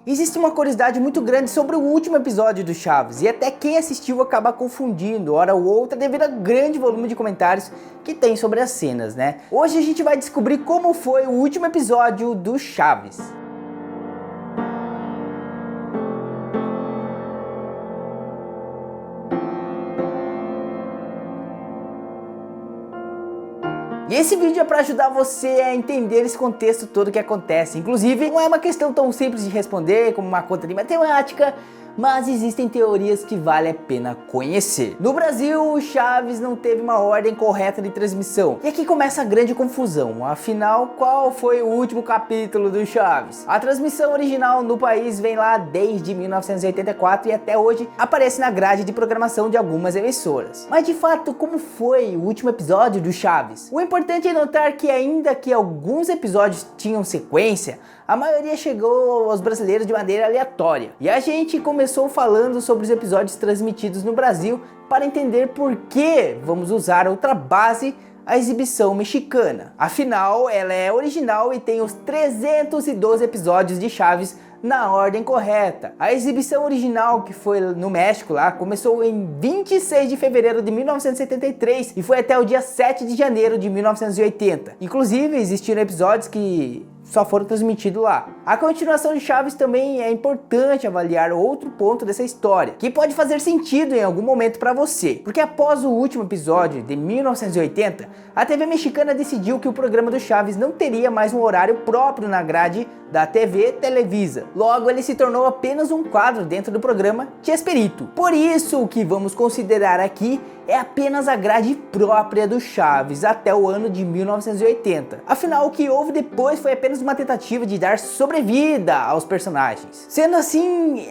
Existe uma curiosidade muito grande sobre o último episódio do Chaves, e até quem assistiu acaba confundindo, hora ou outra, devido ao grande volume de comentários que tem sobre as cenas, né? Hoje a gente vai descobrir como foi o último episódio do Chaves. E esse vídeo é para ajudar você a entender esse contexto todo que acontece. Inclusive, não é uma questão tão simples de responder como uma conta de matemática, mas existem teorias que vale a pena conhecer. No Brasil, o Chaves não teve uma ordem correta de transmissão. E aqui começa a grande confusão. Afinal, qual foi o último capítulo do Chaves? A transmissão original no país vem lá desde 1984 e até hoje aparece na grade de programação de algumas emissoras. Mas de fato, como foi o último episódio do Chaves? O importante é notar que ainda que alguns episódios tinham sequência, a maioria chegou aos brasileiros de maneira aleatória. E a gente começou falando sobre os episódios transmitidos no Brasil para entender por que vamos usar outra base, a exibição mexicana. Afinal, ela é original e tem os 312 episódios de Chaves na ordem correta. A exibição original, que foi no México lá, começou em 26 de fevereiro de 1973 e foi até o dia 7 de janeiro de 1980. Inclusive, existiram episódios que só foram transmitidos lá. A continuação de Chaves também é importante avaliar outro ponto dessa história, que pode fazer sentido em algum momento para você, porque após o último episódio de 1980, a TV mexicana decidiu que o programa do Chaves não teria mais um horário próprio na grade da TV Televisa. Logo, ele se tornou apenas um quadro dentro do programa Chespirito. Por isso, o que vamos considerar aqui é apenas a grade própria do Chaves até o ano de 1980. Afinal, o que houve depois foi apenas uma tentativa de dar sobrevida aos personagens. Sendo assim,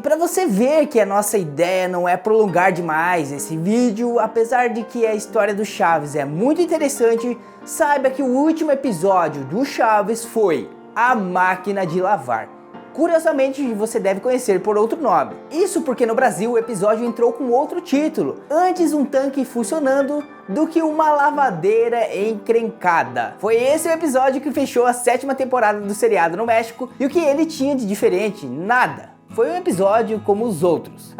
para você ver que a nossa ideia não é prolongar demais esse vídeo, apesar de que a história do Chaves é muito interessante, saiba que o último episódio do Chaves foi A Máquina de Lavar. Curiosamente, você deve conhecer por outro nome. Isso porque no Brasil o episódio entrou com outro título, Antes um tanque funcionando do que uma lavadeira encrencada. Foi esse o episódio que fechou a 7ª temporada do seriado no México, e o que ele tinha de diferente? Nada. Foi um episódio como os outros.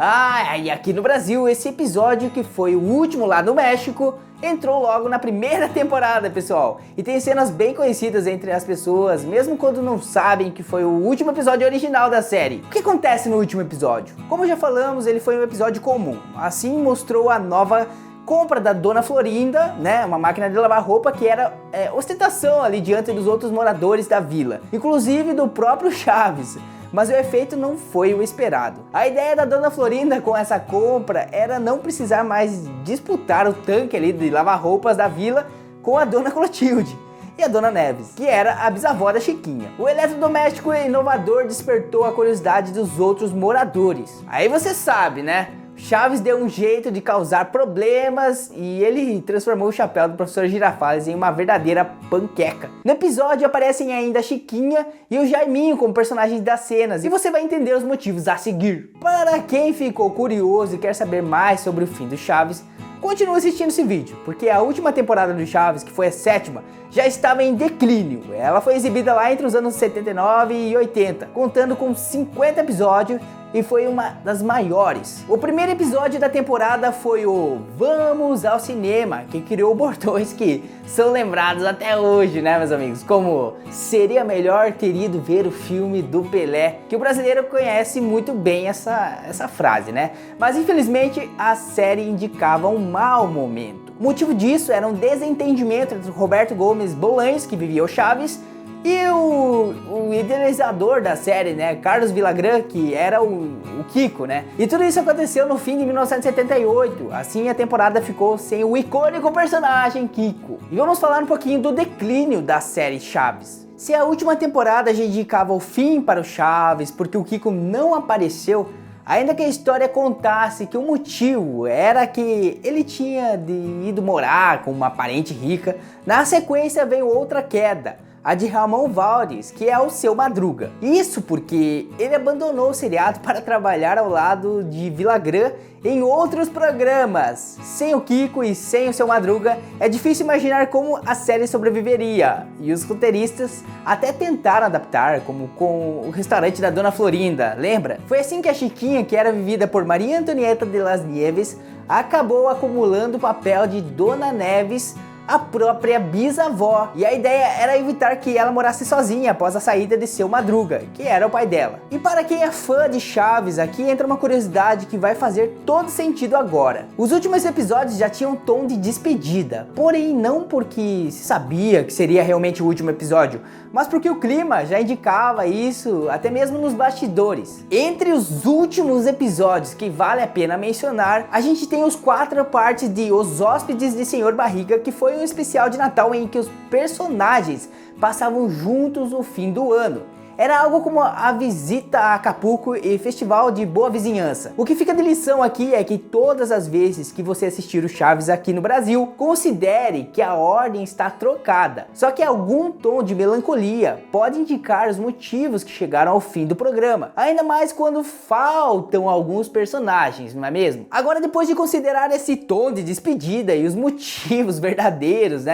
E aqui no Brasil, esse episódio, que foi o último lá no México, entrou logo na 1ª temporada, pessoal. E tem cenas bem conhecidas entre as pessoas, mesmo quando não sabem que foi o último episódio original da série. O que acontece no último episódio? Como já falamos, ele foi um episódio comum. Assim mostrou a nova compra da Dona Florinda, né, uma máquina de lavar roupa que era ostentação ali diante dos outros moradores da vila, inclusive do próprio Chaves. Mas o efeito não foi o esperado. A ideia da Dona Florinda com essa compra era não precisar mais disputar o tanque ali de lavar roupas da vila com a Dona Clotilde e a Dona Neves, que era a bisavó da Chiquinha. O eletrodoméstico inovador despertou a curiosidade dos outros moradores. Aí você sabe, né? Chaves deu um jeito de causar problemas e ele transformou o chapéu do professor Girafales em uma verdadeira panqueca. No episódio aparecem ainda a Chiquinha e o Jaiminho como personagens das cenas, e você vai entender os motivos a seguir. Para quem ficou curioso e quer saber mais sobre o fim do Chaves, continue assistindo esse vídeo, porque a última temporada do Chaves, que foi a 7ª, já estava em declínio. Ela foi exibida lá entre os anos 79 e 80, contando com 50 episódios, e foi uma das maiores. O primeiro episódio da temporada foi o Vamos ao Cinema, que criou bordões que são lembrados até hoje, né, meus amigos? Como seria melhor ter ido ver o filme do Pelé, que o brasileiro conhece muito bem essa frase, né? Mas infelizmente a série indicava um mau momento. O motivo disso era um desentendimento entre Roberto Gomes Bolanhos, que vivia o Chaves, e o idealizador da série, né, Carlos Villagrán, que era o Kiko, né? E tudo isso aconteceu no fim de 1978. Assim a temporada ficou sem o icônico personagem Kiko. E vamos falar um pouquinho do declínio da série Chaves. Se a última temporada já indicava o fim para o Chaves, porque o Kiko não apareceu, ainda que a história contasse que o motivo era que ele tinha ido morar com uma parente rica, na sequência veio outra queda. a de Ramon Valdes, que é o Seu Madruga. Isso porque ele abandonou o seriado para trabalhar ao lado de Villagrán em outros programas. Sem o Kiko e sem o Seu Madruga, é difícil imaginar como a série sobreviveria. E os roteiristas até tentaram adaptar, como com o restaurante da Dona Florinda, lembra? Foi assim que a Chiquinha, que era vivida por Maria Antonieta de las Nieves, acabou acumulando o papel de Dona Neves, a própria bisavó. E a ideia era evitar que ela morasse sozinha após a saída de Seu Madruga, que era o pai dela. E para quem é fã de Chaves, aqui entra uma curiosidade que vai fazer todo sentido agora. Os últimos episódios já tinham tom de despedida, porém não porque se sabia que seria realmente o último episódio, mas porque o clima já indicava isso até mesmo nos bastidores. Entre os últimos episódios que vale a pena mencionar, a gente tem os 4 partes de Os Hóspedes de Senhor Barriga, que foi um especial de Natal em que os personagens passavam juntos o fim do ano. Era algo como a visita a Acapulco e festival de boa vizinhança. O que fica de lição aqui é que todas as vezes que você assistir o Chaves aqui no Brasil, considere que a ordem está trocada. Só que algum tom de melancolia pode indicar os motivos que chegaram ao fim do programa. Ainda mais quando faltam alguns personagens, não é mesmo? Agora, depois de considerar esse tom de despedida e os motivos verdadeiros,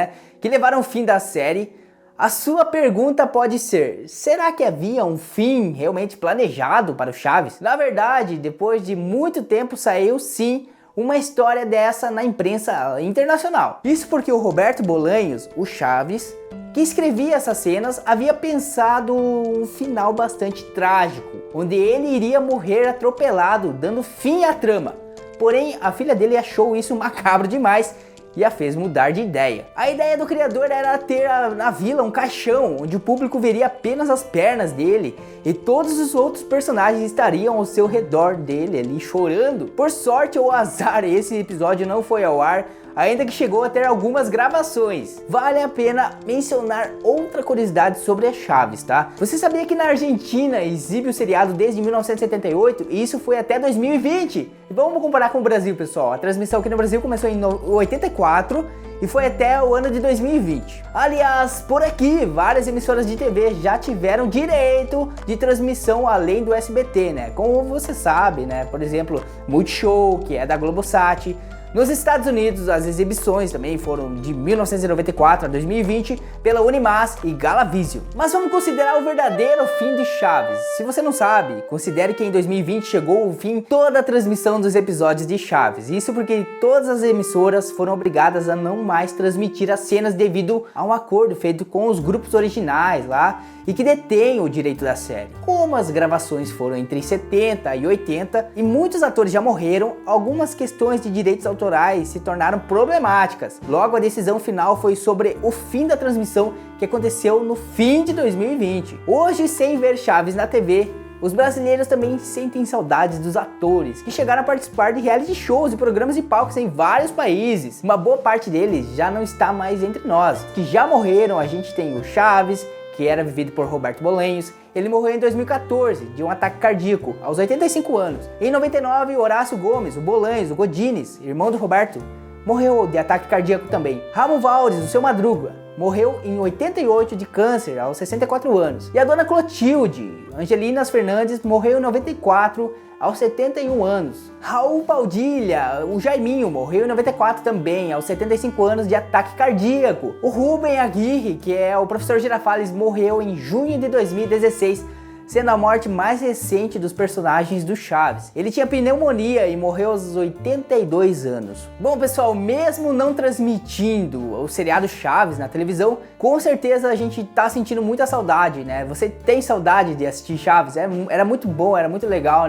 que levaram ao fim da série, a sua pergunta pode ser: será que havia um fim realmente planejado para o Chaves? Na verdade, depois de muito tempo saiu sim uma história dessa na imprensa internacional. Isso porque o Roberto Bolanhos, o Chaves, que escrevia essas cenas, havia pensado um final bastante trágico, onde ele iria morrer atropelado, dando fim à trama. Porém, a filha dele achou isso macabro demais e a fez mudar de ideia. A ideia do criador era ter na vila um caixão, onde o público veria apenas as pernas dele e todos os outros personagens estariam ao seu redor dele ali chorando. Por sorte ou azar, esse episódio não foi ao ar, ainda que chegou a ter algumas gravações. Vale a pena mencionar outra curiosidade sobre a Chaves, tá? Você sabia que na Argentina exibe o seriado desde 1978 e isso foi até 2020? E vamos comparar com o Brasil, pessoal. A transmissão aqui no Brasil começou em 84 e foi até o ano de 2020. Aliás, por aqui, várias emissoras de TV já tiveram direito de transmissão além do SBT, Como você sabe, Por exemplo, Multishow, que é da Globosat. Nos Estados Unidos, as exibições também foram de 1994 a 2020 pela Unimas e Galavisio. Mas vamos considerar o verdadeiro fim de Chaves. Se você não sabe, considere que em 2020 chegou o fim toda a transmissão dos episódios de Chaves. Isso porque todas as emissoras foram obrigadas a não mais transmitir as cenas devido a um acordo feito com os grupos originais lá e que detêm o direito da série. Como as gravações foram entre 70 e 80 e muitos atores já morreram, algumas questões de direitos autorais se tornaram problemáticas. Logo, a decisão final foi sobre o fim da transmissão, que aconteceu no fim de 2020. Hoje, sem ver Chaves na TV, os brasileiros também sentem saudades dos atores, que chegaram a participar de reality shows e programas de palcos em vários países. Uma boa parte deles já não está mais entre nós. Que já morreram, a gente tem o Chaves, que era vivido por Roberto Bolanhos. Ele morreu em 2014 de um ataque cardíaco, aos 85 anos. Em 99, Horácio Gomes, o Bolanhos, o Godines, irmão do Roberto, morreu de ataque cardíaco também. Ramon Valdes, o Seu Madruga, morreu em 88 de câncer, aos 64 anos. E a dona Clotilde, Angelinas Fernandes, morreu em 94, aos 71 anos. Raul Paudilha, o Jaiminho, morreu em 94 também, aos 75 anos de ataque cardíaco. O Rubem Aguirre, que é o professor Girafales, morreu em junho de 2016, sendo a morte mais recente dos personagens do Chaves. Ele tinha pneumonia e morreu aos 82 anos. Bom, pessoal, mesmo não transmitindo o seriado Chaves na televisão, com certeza a gente tá sentindo muita saudade, Você tem saudade de assistir Chaves? Era muito bom, era muito legal,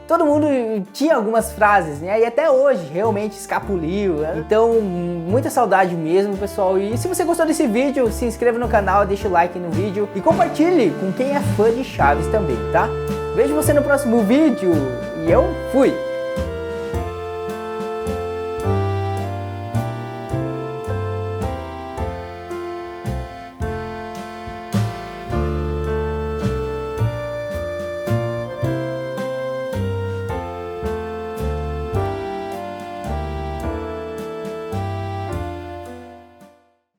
Todo mundo tinha algumas frases, E até hoje realmente escapuliu. Então, muita saudade mesmo, pessoal. E se você gostou desse vídeo, se inscreva no canal, deixa o like no vídeo e compartilhe com quem é fã de Chaves também, tá? Vejo você no próximo vídeo e eu fui!